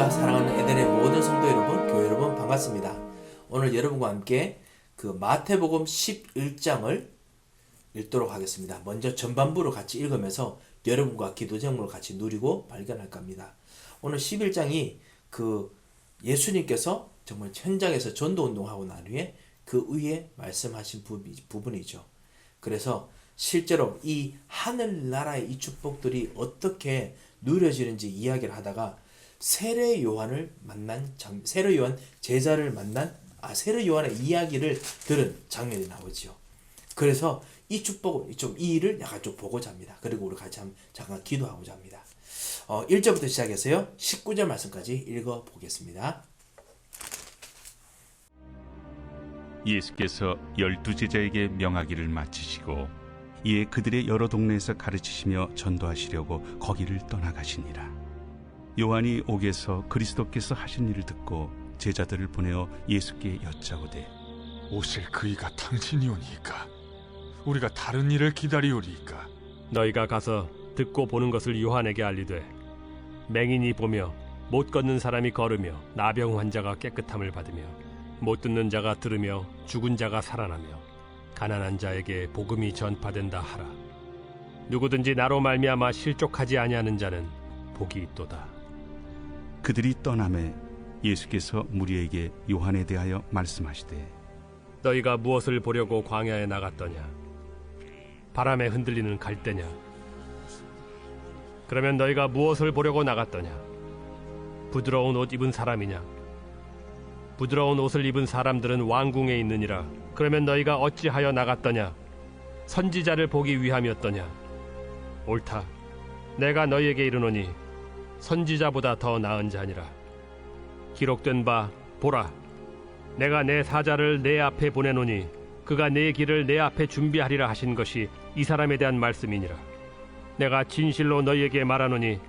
우리가 사랑하는 에덴의 모든 성도 여러분, 교회 여러분 반갑습니다. 오늘 여러분과 함께 그 마태복음 11장을 읽도록 하겠습니다. 먼저 전반부로 같이 읽으면서 여러분과 기도 제목을 같이 누리고 발견할까 합니다. 오늘 11장이 그 예수님께서 정말 현장에서 전도 운동하고 난 후에 그 위에 말씀하신 부분이죠. 그래서 실제로 이 하늘나라의 이 축복들이 어떻게 누려지는지 이야기를 하다가 세례 요한 제자를 만난 세례 요한의 이야기를 들은 장면이 나오죠. 그래서 이 축복을 이 일을 약간 좀 보고자 합니다. 그리고 우리 같이 잠깐 기도하고자 합니다. 1절부터 시작해서요 19절 말씀까지 읽어 보겠습니다. 예수께서 12제자에게 명하기를 마치시고 이에 그들의 여러 동네에서 가르치시며 전도하시려고 거기를 떠나가시니라. 요한이 옥에서 그리스도께서 하신 일을 듣고 제자들을 보내어 예수께 여짜오되 오실 그이가 당신이오니이까? 우리가 다른 일을 기다리오리이까? 너희가 가서 듣고 보는 것을 요한에게 알리되 맹인이 보며 못 걷는 사람이 걸으며 나병 환자가 깨끗함을 받으며 못 듣는 자가 들으며 죽은 자가 살아나며 가난한 자에게 복음이 전파된다 하라. 누구든지 나로 말미암아 실족하지 아니하는 자는 복이 있도다. 그들이 떠나매 예수께서 무리에게 요한에 대하여 말씀하시되 너희가 무엇을 보려고 광야에 나갔더냐? 바람에 흔들리는 갈대냐? 그러면 너희가 무엇을 보려고 나갔더냐? 부드러운 옷 입은 사람이냐? 부드러운 옷을 입은 사람들은 왕궁에 있느니라. 그러면 너희가 어찌하여 나갔더냐? 선지자를 보기 위함이었더냐? 옳다. 내가 너희에게 이르노니 선지자보다 더 나은 자니라. 기록된 바 보라, 내가 내 사자를 내 앞에 보내노니 그가 내 길을 내 앞에 준비하리라 하신 것이 이 사람에 대한 말씀이니라. 내가 진실로 너희에게 말하노니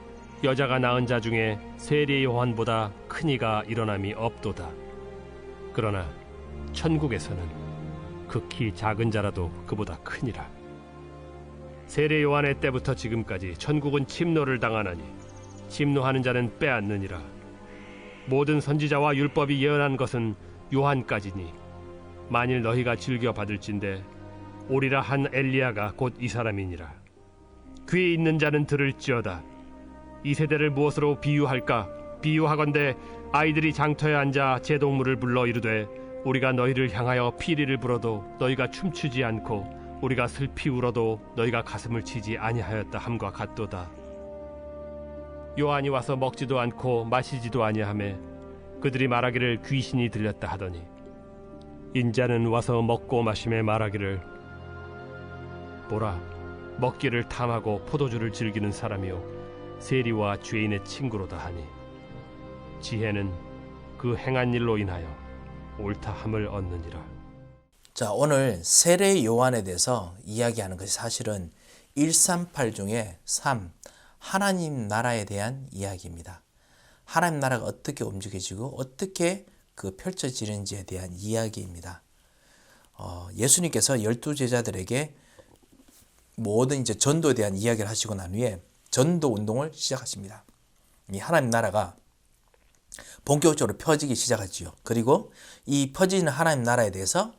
여자가 낳은 자 중에 세례 요한보다 큰 이가 일어남이 없도다. 그러나 천국에서는 극히 작은 자라도 그보다 크니라. 세례 요한의 때부터 지금까지 천국은 침노를 당하나니 침노하는 자는 빼앗느니라. 모든 선지자와 율법이 예언한 것은 요한까지니 만일 너희가 즐겨 받을진대 오리라 한 엘리야가 곧 이 사람이니라. 귀 있는 자는 들을지어다. 이 세대를 무엇으로 비유할까? 비유하건대 아이들이 장터에 앉아 제동물을 불러 이르되 우리가 너희를 향하여 피리를 불어도 너희가 춤추지 않고 우리가 슬피 울어도 너희가 가슴을 치지 아니하였다 함과 같도다. 요한이 와서 먹지도 않고 마시지도 아니하매 그들이 말하기를 귀신이 들렸다 하더니 인자는 와서 먹고 마심에 말하기를 보라, 먹기를 탐하고 포도주를 즐기는 사람이요 세리와 죄인의 친구로다 하니 지혜는 그 행한 일로 인하여 옳다함을 얻느니라. 자, 오늘 세례 요한에 대해서 이야기하는 것이 사실은 138 중에 3 하나님 나라에 대한 이야기입니다. 하나님 나라가 어떻게 움직여지고 어떻게 펼쳐지는지에 대한 이야기입니다. 예수님께서 12제자들에게 모든 이제 전도에 대한 이야기를 하시고 난 후에 전도 운동을 시작하십니다. 이 하나님 나라가 본격적으로 펴지기 시작하지요. 그리고 이 퍼지는 하나님 나라에 대해서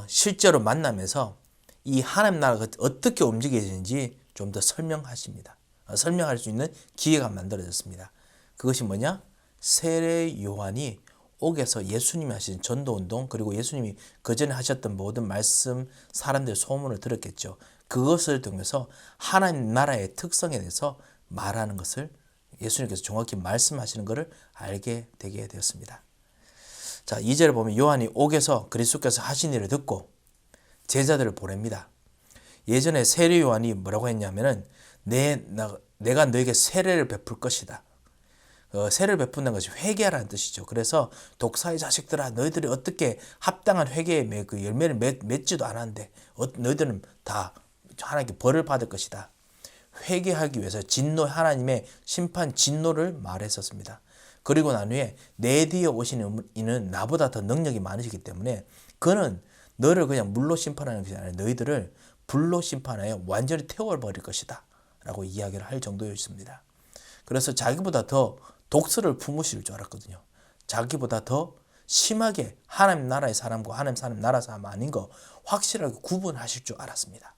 실제로 만나면서 이 하나님 나라가 어떻게 움직여지는지 좀 더 설명하십니다. 설명할 수 있는 기회가 만들어졌습니다. 그것이 뭐냐? 세례 요한이 옥에서 예수님이 하신 전도운동 그리고 예수님이 그전에 하셨던 모든 말씀 사람들의 소문을 들었겠죠. 그것을 통해서 하나님 나라의 특성에 대해서 말하는 것을 예수님께서 정확히 말씀하시는 것을 알게 되게 되었습니다. 자, 2절에 보면 요한이 옥에서 그리스도께서 하신 일을 듣고 제자들을 보냅니다. 예전에 세례 요한이 뭐라고 했냐면은 내가 너에게 세례를 베풀 것이다. 세례를 베푼다는 것이 회개하라는 뜻이죠. 그래서 독사의 자식들아, 너희들이 어떻게 합당한 회개의 그 열매를 맺지도 않았는데 너희들은 다 하나님께 벌을 받을 것이다. 회개하기 위해서 하나님의 심판 진노를 말했었습니다. 그리고 난 후에 내 뒤에 오시는 이는 나보다 더 능력이 많으시기 때문에 그는 너를 그냥 물로 심판하는 것이 아니라 너희들을 불로 심판하여 완전히 태워버릴 것이다 라고 이야기를 할 정도였습니다. 그래서 자기보다 더 독서를 품으실 줄 알았거든요. 자기보다 더 심하게 하나님 나라의 사람과 하나님 사람 나라 사람 아닌 거 확실하게 구분하실 줄 알았습니다.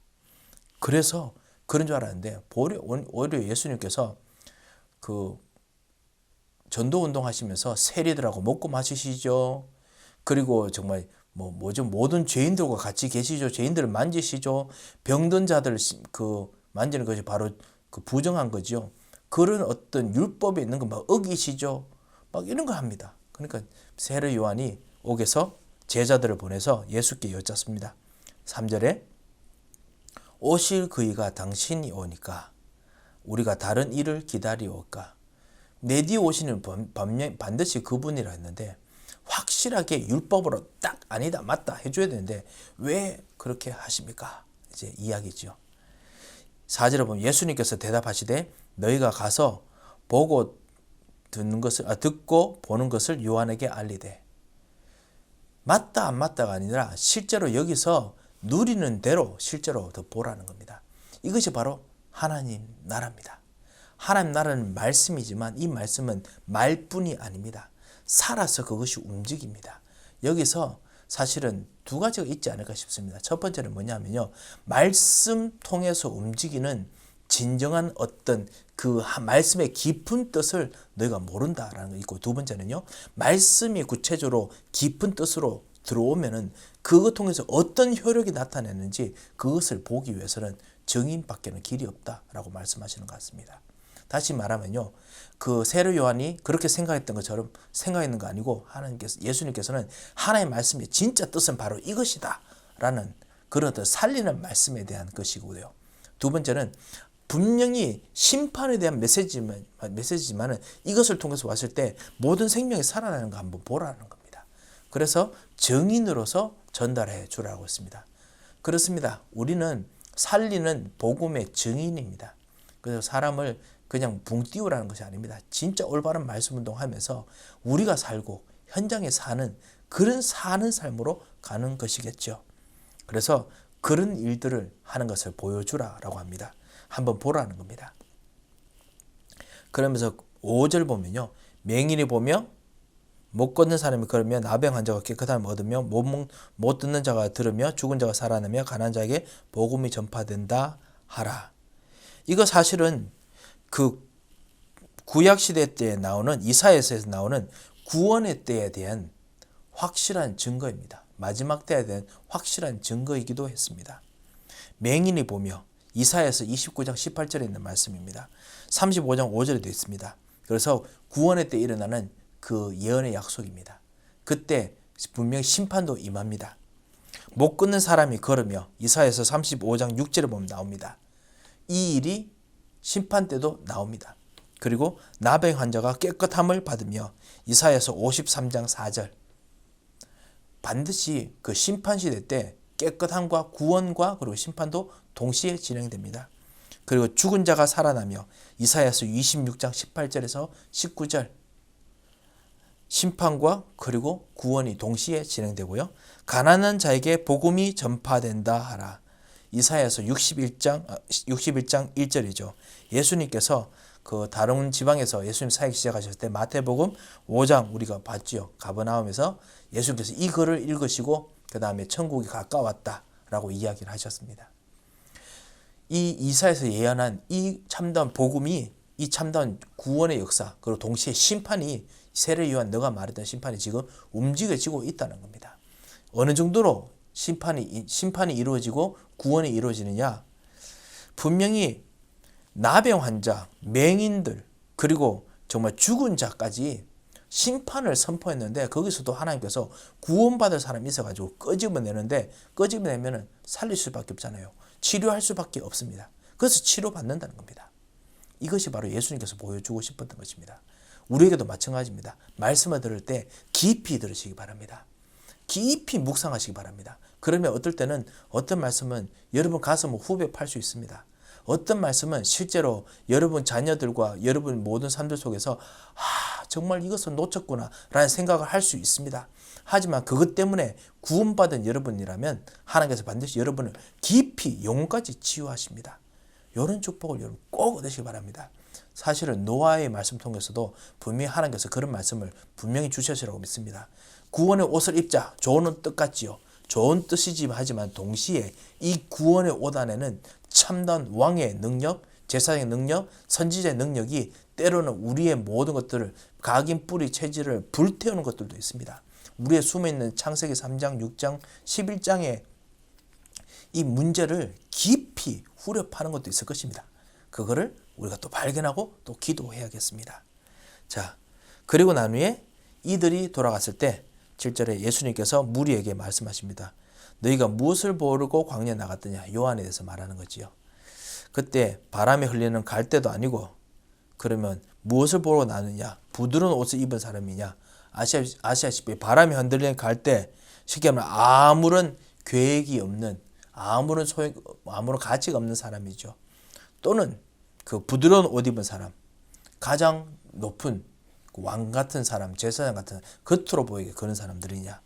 그래서 그런 줄 알았는데 오히려 예수님께서 그 전도 운동하시면서 세리들하고 먹고 마시시죠. 그리고 정말 모든 죄인들과 같이 계시죠. 죄인들을 만지시죠. 병든 자들 그 만지는 것이 바로 그 부정한 거죠. 그런 어떤 율법에 있는 거 막 어기시죠. 막 이런 거 합니다. 그러니까 세례 요한이 옥에서 제자들을 보내서 예수께 여쭙습니다. 3절에 오실 그이가 당신이 오니까 우리가 다른 일을 기다리올까? 내 뒤에 오시는 반드시 그분이라 했는데 확실하게 율법으로 딱 아니다 맞다 해줘야 되는데 왜 그렇게 하십니까? 이제 이야기죠. 4절에 보면 예수님께서 대답하시되 너희가 가서 보고 듣고 보는 것을 요한에게 알리되 맞다 안 맞다가 아니라 실제로 여기서 누리는 대로 실제로 더 보라는 겁니다. 이것이 바로 하나님 나라입니다. 하나님 나라는 말씀이지만 이 말씀은 말뿐이 아닙니다. 살아서 그것이 움직입니다. 여기서 사실은 두 가지가 있지 않을까 싶습니다. 첫 번째는 뭐냐면요. 말씀 통해서 움직이는 진정한 어떤 그 말씀의 깊은 뜻을 너희가 모른다라는 거 있고, 두 번째는요. 말씀이 구체적으로 깊은 뜻으로 들어오면은 그것 통해서 어떤 효력이 나타내는지 그것을 보기 위해서는 증인밖에는 길이 없다라고 말씀하시는 것 같습니다. 다시 말하면요. 그 세례 요한이 그렇게 생각했던 것처럼 생각했는 거 아니고 예수님께서는 하나님의 말씀의 진짜 뜻은 바로 이것이다 라는 그런 어떤 살리는 말씀에 대한 것이고요. 두 번째는 분명히 심판에 대한 메시지지만은 이것을 통해서 왔을 때 모든 생명이 살아나는 거 한번 보라는 겁니다. 그래서 증인으로서 전달해 주라고 했습니다. 그렇습니다. 우리는 살리는 복음의 증인입니다. 그래서 사람을 그냥 붕 띄우라는 것이 아닙니다. 진짜 올바른 말씀 운동하면서 우리가 살고 현장에 사는 그런 사는 삶으로 가는 것이겠죠. 그래서 그런 일들을 하는 것을 보여주라라고 합니다. 한번 보라는 겁니다. 그러면서 5절 보면요. 맹인이 보며 못 걷는 사람이 걸으며 나병 환자가 깨끗함을 얻으며 못 듣는 자가 들으며 죽은 자가 살아나며 가난한 자에게 복음이 전파된다 하라. 이거 사실은 그 구약시대 때에 나오는 이사야서에서 나오는 구원의 때에 대한 확실한 증거입니다. 마지막 때에 대한 확실한 증거이기도 했습니다. 맹인이 보며 이사야서 29장 18절에 있는 말씀입니다. 35장 5절에도 있습니다. 그래서 구원의 때 일어나는 그 예언의 약속입니다. 그때 분명히 심판도 임합니다. 못 걷는 사람이 걸으며 이사야서 35장 6절에 보면 나옵니다. 이 일이 심판 때도 나옵니다. 그리고 나병 환자가 깨끗함을 받으며 이사야서 53장 4절 반드시 그 심판시대 때 깨끗함과 구원과 그리고 심판도 동시에 진행됩니다. 그리고 죽은 자가 살아나며 이사야서 26장 18절에서 19절 심판과 그리고 구원이 동시에 진행되고요. 가난한 자에게 복음이 전파된다 하라. 이사야서 61장 1절이죠. 예수님께서 그 다른 지방에서 예수님 사역 시작하셨을 때 마태복음 5장 우리가 봤지요. 가버나움에서 예수님께서 이 글을 읽으시고 그 다음에 천국이 가까웠다라고 이야기를 하셨습니다. 이 이사야에서 예언한 이 참다운 복음이 이 참다운 구원의 역사 그리고 동시에 심판이 세례 요한 너가 말했던 심판이 지금 움직여지고 있다는 겁니다. 어느 정도로 심판이 이루어지고 구원이 이루어지느냐? 분명히 나병 환자, 맹인들 그리고 정말 죽은 자까지 심판을 선포했는데 거기서도 하나님께서 구원받을 사람이 있어가지고 끄집어내는데 끄집어내면 살릴 수밖에 없잖아요. 치료할 수밖에 없습니다. 그래서 치료받는다는 겁니다. 이것이 바로 예수님께서 보여주고 싶었던 것입니다. 우리에게도 마찬가지입니다. 말씀을 들을 때 깊이 들으시기 바랍니다. 깊이 묵상하시기 바랍니다. 그러면 어떨 때는 어떤 말씀은 여러분 가슴을 후벼 팔 수 있습니다. 어떤 말씀은 실제로 여러분 자녀들과 여러분 모든 삶들 속에서 정말 이것을 놓쳤구나 라는 생각을 할 수 있습니다. 하지만 그것 때문에 구원받은 여러분이라면 하나님께서 반드시 여러분을 깊이 영혼까지 치유하십니다. 이런 축복을 여러분 꼭 얻으시기 바랍니다. 사실은 노아의 말씀 통해서도 분명히 하나님께서 그런 말씀을 분명히 주셨으라고 믿습니다. 구원의 옷을 입자. 좋은 뜻 같지요. 좋은 뜻이지 하지만 동시에 이 구원의 옷 안에는 참다운 왕의 능력, 제사장의 능력, 선지자의 능력이 때로는 우리의 모든 것들을 각인 뿌리 체질을 불태우는 것들도 있습니다. 우리의 숨어있는 창세기 3장, 6장, 11장에 이 문제를 깊이 후려파는 것도 있을 것입니다. 그거를 우리가 또 발견하고 또 기도해야겠습니다. 자, 그리고 난 후에 이들이 돌아갔을 때 7절에 예수님께서 무리에게 말씀하십니다. 너희가 무엇을 보려고 광야에 나갔더냐? 요한에 대해서 말하는 거지요. 그때 바람에 흘리는 갈대도 아니고 그러면 무엇을 보러 나느냐? 부드러운 옷을 입은 사람이냐? 아시다시피 바람에 흔들리는 갈대, 쉽게 말하면 아무런 계획이 없는, 아무런 가치가 없는 사람이죠. 또는 그 부드러운 옷 입은 사람, 가장 높은 왕 같은 사람, 제사장 같은 겉으로 보이게 그런 사람들이냐?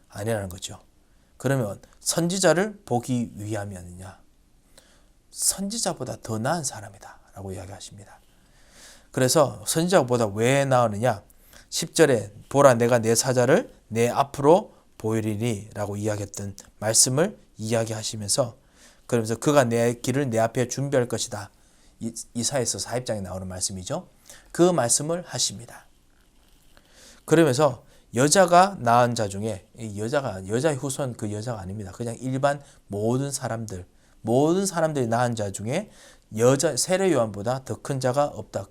아니라는 거죠. 그러면 선지자를 보기 위함이었느냐? 선지자보다 더 나은 사람이다 라고 이야기하십니다. 그래서 선지자보다 왜 나으느냐? 10절에 보라 내가 내 사자를 내 앞으로 보이리니 라고 이야기했던 말씀을 이야기하시면서 그러면서 그가 내 길을 내 앞에 준비할 것이다. 이사야서 4입장에 나오는 말씀이죠. 그 말씀을 하십니다. 그러면서 여자가 낳은 자 중에 여자의 후손 그 여자가 아닙니다. 그냥 일반 모든 사람들이 낳은 자 중에 세례 요한보다 더 큰 자가 없다.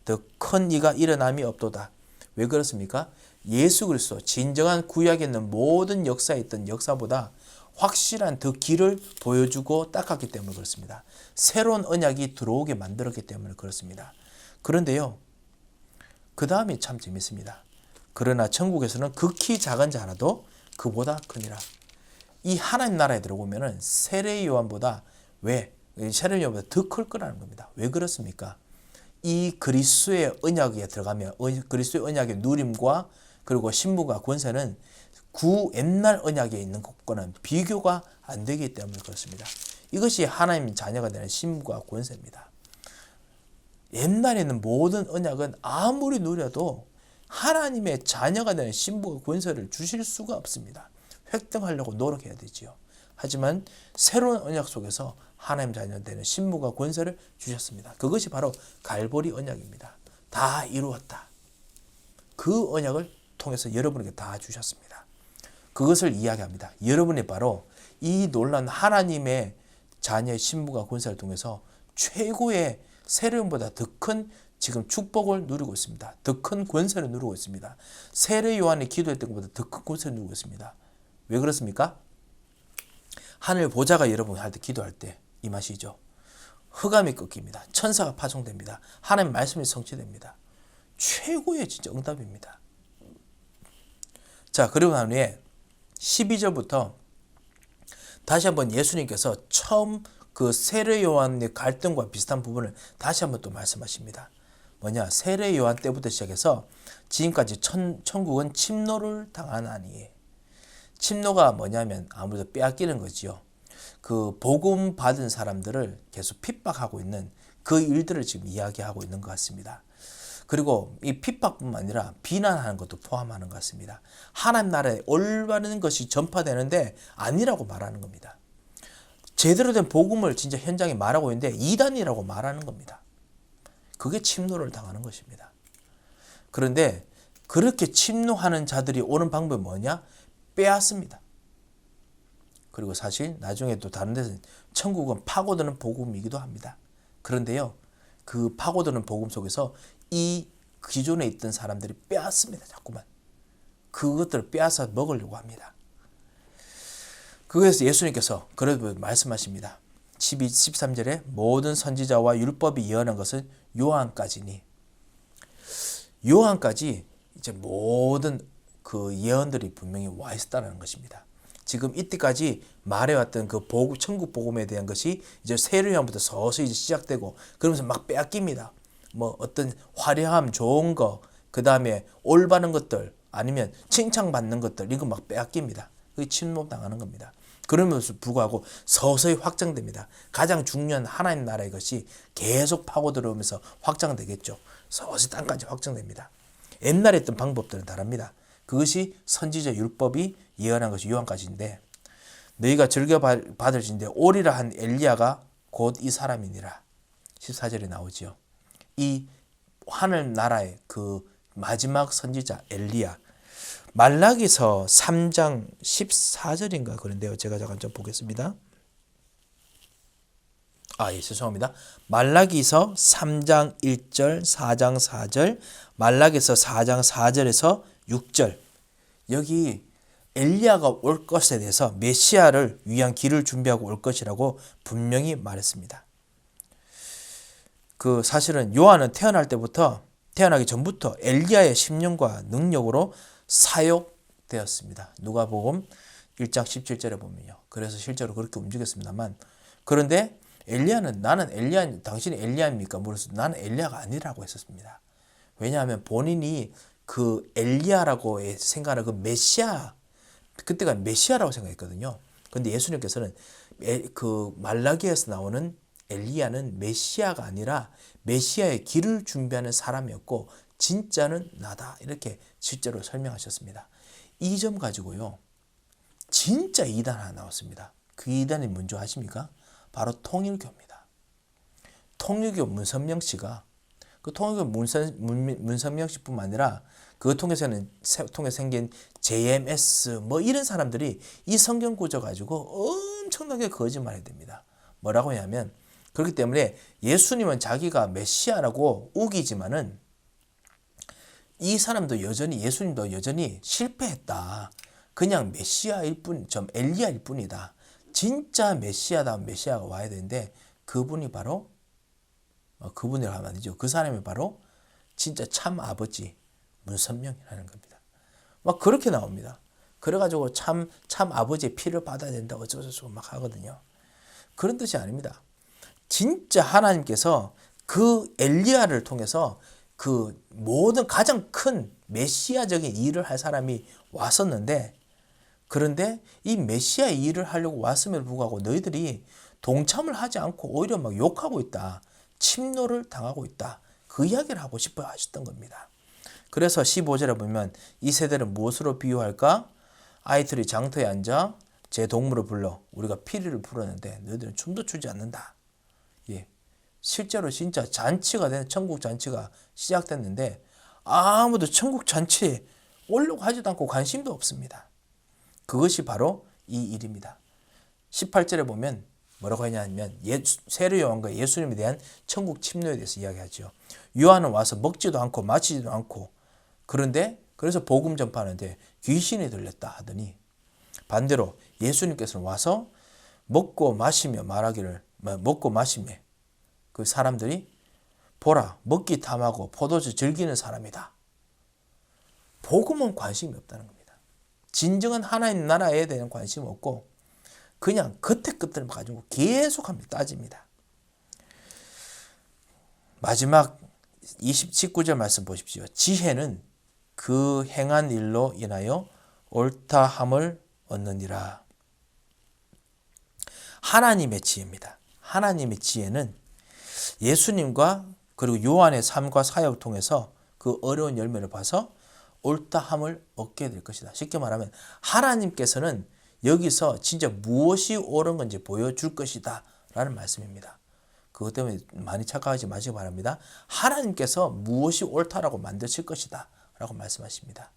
더 큰 이가 일어남이 없도다. 왜 그렇습니까? 예수 그리스도 진정한 구약에 있는 모든 역사에 있던 역사보다 확실한 더 길을 보여주고 닦았기 때문에 그렇습니다. 새로운 언약이 들어오게 만들었기 때문에 그렇습니다. 그런데요, 그 다음이 참 재밌습니다. 그러나 천국에서는 극히 작은 자 하나도 그보다 크니라. 이 하나님 나라에 들어오면은 세례 요한보다 세례 요한보다 더 클 거라는 겁니다. 왜 그렇습니까? 이 그리스도의 언약에 들어가면 그리스도의 언약의 누림과 그리고 신부가 권세는 옛날 언약에 있는 것과는 비교가 안 되기 때문에 그렇습니다. 이것이 하나님 자녀가 되는 신부가 권세입니다. 옛날에 있는 모든 언약은 아무리 누려도 하나님의 자녀가 되는 신부가 권세를 주실 수가 없습니다. 획득하려고 노력해야 되지요. 하지만 새로운 언약 속에서 하나님 자녀 되는 신부가 권세를 주셨습니다. 그것이 바로 갈보리 언약입니다. 다 이루었다. 그 언약을 통해서 여러분에게 다 주셨습니다. 그것을 이야기합니다. 여러분이 바로 이 놀라운 하나님의 자녀의 신부가 권세를 통해서 최고의 세례요한보다 더 큰 지금 축복을 누리고 있습니다. 더 큰 권세를 누리고 있습니다. 세례 요한이 기도했던 것보다 더 큰 권세를 누리고 있습니다. 왜 그렇습니까? 하늘 보좌가 여러분한테 기도할 때 이 맛이죠. 흑암이 꺾입니다. 천사가 파송됩니다. 하나님 말씀이 성취됩니다. 최고의 진짜 응답입니다. 자, 그리고 난 후에 12절부터 다시 한번 예수님께서 처음 그 세례 요한의 갈등과 비슷한 부분을 다시 한번 또 말씀하십니다. 뭐냐? 세례 요한 때부터 시작해서 지금까지 천국은 침노를 당하나니. 침노가 뭐냐면 아무래도 빼앗기는 거지요. 그 복음 받은 사람들을 계속 핍박하고 있는 그 일들을 지금 이야기하고 있는 것 같습니다. 그리고 이 핍박뿐만 아니라 비난하는 것도 포함하는 것 같습니다. 하나님 나라에 올바른 것이 전파되는데 아니라고 말하는 겁니다. 제대로 된 복음을 진짜 현장에 말하고 있는데 이단이라고 말하는 겁니다. 그게 침노를 당하는 것입니다. 그런데 그렇게 침노하는 자들이 오는 방법이 뭐냐? 빼앗습니다. 그리고 사실 나중에 또 다른 데서 천국은 파고드는 복음이기도 합니다. 그런데요, 그 파고드는 복음 속에서 이 기존에 있던 사람들이 빼앗습니다. 자꾸만. 그것들을 빼앗아 먹으려고 합니다. 그래서 예수님께서 그래도 말씀하십니다. 13절에 모든 선지자와 율법이 예언한 것은 요한까지니. 요한까지 이제 모든 그 예언들이 분명히 와 있었다는 것입니다. 지금 이때까지 말해왔던 그 천국 복음에 대한 것이 이제 세례 요한부터 서서히 시작되고 그러면서 막 빼앗깁니다. 뭐 어떤 화려함, 좋은 거, 그 다음에 올바른 것들, 아니면 칭찬받는 것들, 이거 막 빼앗깁니다. 그게 침노 당하는 겁니다. 그러면서 불구하고 서서히 확장됩니다. 가장 중요한 하나님 나라의 것이 계속 파고 들어오면서 확장되겠죠. 서서히 땅까지 확장됩니다. 옛날에 했던 방법들은 다릅니다. 그것이 선지자 율법이 예언한 것이 요한까지인데 너희가 즐겨 받을진대 오리라 한 엘리야가 곧 이 사람이니라. 14절에 나오지요. 이 하늘 나라의 그 마지막 선지자 엘리야. 말라기서 3장 14절인가 그런데요. 제가 잠깐 좀 보겠습니다. 예, 죄송합니다. 말라기서 3장 1절, 4장 4절, 말라기서 4장 4절에서 6절. 여기 엘리야가 올 것에 대해서 메시아를 위한 길을 준비하고 올 것이라고 분명히 말했습니다. 그 사실은 요한은 태어나기 전부터 엘리야의 심령과 능력으로 사역되었습니다. 누가복음 1장 17절에 보면요. 그래서 실제로 그렇게 움직였습니다만 그런데 엘리야는 당신이 엘리야입니까? 물어서 나는 엘리야가 아니라고 했었습니다. 왜냐하면 본인이 그 엘리야라고 생각하는 그 메시아 그때가 메시아라고 생각했거든요. 그런데 예수님께서는 그 말라기에서 나오는 엘리야는 메시아가 아니라 메시아의 길을 준비하는 사람이었고 진짜는 나다 이렇게 실제로 설명하셨습니다. 이 점 가지고요. 진짜 이단 하나 나왔습니다. 그 이단이 뭔지 아십니까? 바로 통일교입니다. 통일교 문선명 씨가 그 통일교 문선명 씨뿐만 아니라 그 통해서 생긴 JMS 뭐 이런 사람들이 이 성경 구조 가지고 엄청나게 거짓말해야 됩니다. 뭐라고 하냐면 그렇기 때문에 예수님은 자기가 메시아라고 우기지만은 이 사람도 예수님도 여전히 실패했다. 그냥 메시아일 뿐, 엘리야일 뿐이다. 진짜 메시아다운 메시아가 와야 되는데 그분이 바로 그분이라고 하면 안 되죠. 그 사람이 바로 진짜 참 아버지 문선명이라는 겁니다. 막 그렇게 나옵니다. 그래가지고 참 아버지의 피를 받아야 된다고 어쩌고저쩌고 막 하거든요. 그런 뜻이 아닙니다. 진짜 하나님께서 그 엘리야를 통해서 그 모든 가장 큰 메시아적인 일을 할 사람이 왔었는데 그런데 이 메시아 일을 하려고 왔음에도 불구하고 너희들이 동참을 하지 않고 오히려 막 욕하고 있다. 침노를 당하고 있다. 그 이야기를 하고 싶어 하셨던 겁니다. 그래서 15절에 보면 이 세대를 무엇으로 비유할까? 아이들이 장터에 앉아 제 동물을 불러 우리가 피리를 부르는데 너희들은 춤도 추지 않는다. 예. 실제로 진짜 잔치가 된 천국 잔치가 시작됐는데 아무도 천국 잔치에 오려고 하지도 않고 관심도 없습니다. 그것이 바로 이 일입니다. 18절에 보면 뭐라고 하냐면 세례 요한과 예수님에 대한 천국 침노에 대해서 이야기하죠. 요한은 와서 먹지도 않고 마시지도 않고 그래서 복음 전파하는데 귀신이 들렸다 하더니 반대로 예수님께서는 와서 먹고 마시며 그 사람들이 보라 먹기 탐하고 포도주 즐기는 사람이다. 복음은 관심이 없다는 겁니다. 진정한 하나님 나라에 대한 관심이 없고 그냥 겉에 것들을 가지고 계속합니다. 따집니다. 마지막 19절 말씀 보십시오. 지혜는 그 행한 일로 인하여 옳다함을 얻느니라. 하나님의 지혜입니다. 하나님의 지혜는 예수님과 그리고 요한의 삶과 사역을 통해서 그 어려운 열매를 봐서 옳다함을 얻게 될 것이다. 쉽게 말하면 하나님께서는 여기서 진짜 무엇이 옳은 건지 보여줄 것이다 라는 말씀입니다. 그것 때문에 많이 착각하지 마시기 바랍니다. 하나님께서 무엇이 옳다라고 만드실 것이다 라고 말씀하십니다.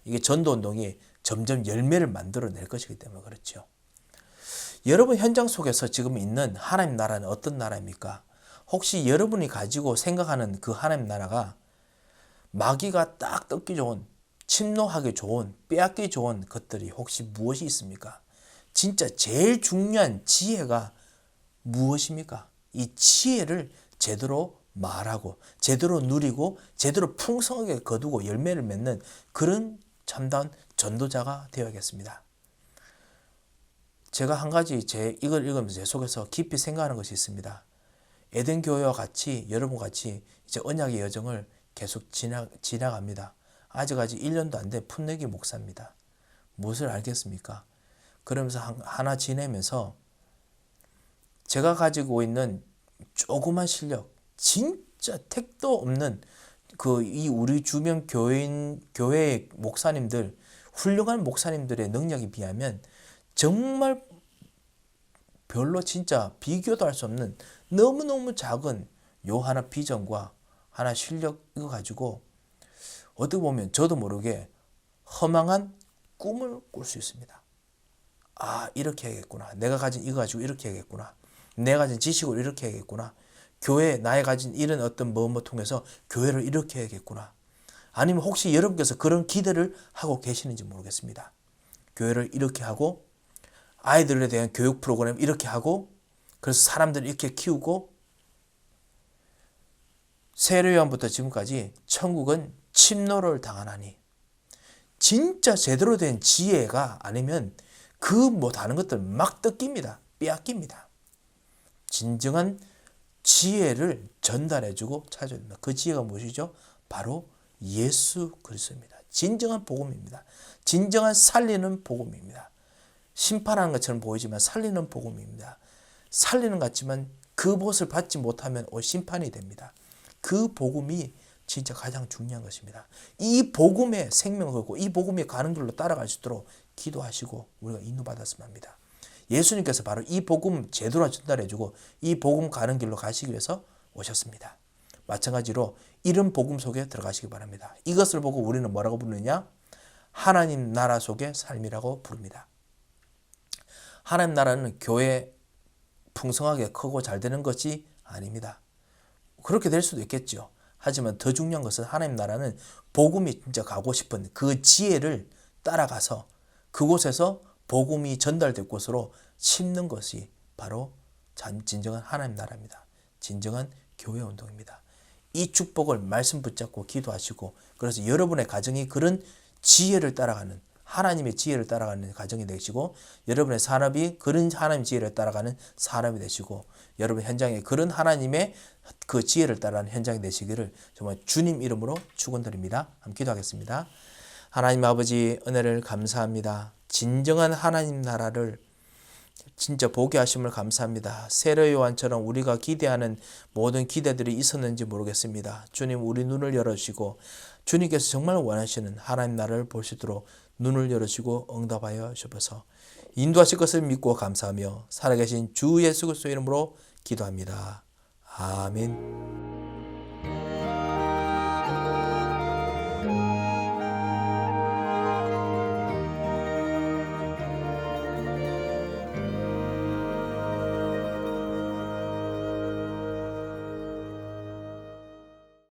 이게 전도운동이 점점 열매를 만들어낼 것이기 때문에 그렇죠. 여러분 현장 속에서 지금 있는 하나님 나라는 어떤 나라입니까? 혹시 여러분이 가지고 생각하는 그 하나님 나라가 마귀가 딱 뜯기 좋은, 침노하기 좋은, 빼앗기 좋은 것들이 혹시 무엇이 있습니까? 진짜 제일 중요한 지혜가 무엇입니까? 이 지혜를 제대로 말하고 제대로 누리고 제대로 풍성하게 거두고 열매를 맺는 그런 참다운 전도자가 되어야겠습니다. 제가 한 가지 이걸 읽으면서 제 속에서 깊이 생각하는 것이 있습니다. 에덴 교회와 같이 여러분 같이 이제 언약의 여정을 계속 지나갑니다. 아직까지 1년도 안 된 풋내기 목사입니다. 무엇을 알겠습니까? 그러면서 하나 지내면서 제가 가지고 있는 조그만 실력, 진짜 택도 없는 이 우리 주변 교회 목사님들, 훌륭한 목사님들의 능력에 비하면 정말 별로 진짜 비교도 할 수 없는 너무너무 작은 요 하나 비전과 하나 실력 이거 가지고 어떻게 보면 저도 모르게 허망한 꿈을 꿀 수 있습니다. 아, 이렇게 해야겠구나. 내가 가진 이거 가지고 이렇게 해야겠구나. 내가 가진 지식으로 이렇게 해야겠구나. 교회, 나의 가진 이런 어떤 뭐 통해서 교회를 이렇게 해야겠구나. 아니면 혹시 여러분께서 그런 기대를 하고 계시는지 모르겠습니다. 교회를 이렇게 하고 아이들에 대한 교육 프로그램 이렇게 하고 그래서 사람들을 이렇게 키우고 세례요한부터 지금까지 천국은 침노를 당하나니 진짜 제대로 된 지혜가 아니면 그 뭐 다른 것들 막 뜯깁니다. 빼앗깁니다. 진정한 지혜를 전달해주고 찾아야 됩니다. 그 지혜가 무엇이죠? 바로 예수 그리스도입니다. 진정한 복음입니다. 진정한 살리는 복음입니다. 심판하는 것처럼 보이지만 살리는 복음입니다. 살리는 것 같지만 그것을 받지 못하면 심판이 됩니다. 그 복음이 진짜 가장 중요한 것입니다. 이 복음에 생명을 걸고 이 복음이 가는 길로 따라갈 수 있도록 기도하시고 우리가 인도받았으면 합니다. 예수님께서 바로 이 복음 제대로 전달해주고 이 복음 가는 길로 가시기 위해서 오셨습니다. 마찬가지로 이런 복음 속에 들어가시기 바랍니다. 이것을 보고 우리는 뭐라고 부르느냐? 하나님 나라 속의 삶이라고 부릅니다. 하나님 나라는 교회 풍성하게 크고 잘 되는 것이 아닙니다. 그렇게 될 수도 있겠죠. 하지만 더 중요한 것은 하나님 나라는 복음이 진짜 가고 싶은 그 지혜를 따라가서 그곳에서 복음이 전달될 곳으로 심는 것이 바로 진정한 하나님 나라입니다. 진정한 교회 운동입니다. 이 축복을 말씀 붙잡고 기도하시고 그래서 여러분의 가정이 그런 지혜를 따라가는 하나님의 지혜를 따라가는 가정이 되시고 여러분의 산업이 그런 하나님의 지혜를 따라가는 산업이 되시고 여러분 현장에 그런 하나님의 그 지혜를 따라가는 현장이 되시기를 정말 주님 이름으로 축원드립니다. 함께 기도하겠습니다. 하나님 아버지 은혜를 감사합니다. 진정한 하나님 나라를 진짜 보게 하심을 감사합니다. 세례 요한처럼 우리가 기대하는 모든 기대들이 있었는지 모르겠습니다. 주님 우리 눈을 열어주시고 주님께서 정말 원하시는 하나님 나라를 볼 수 있도록 눈을 열어주시고 응답하여 주셔서 인도하실 것을 믿고 감사하며 살아계신 주 예수 그리스도 이름으로 기도합니다. 아멘.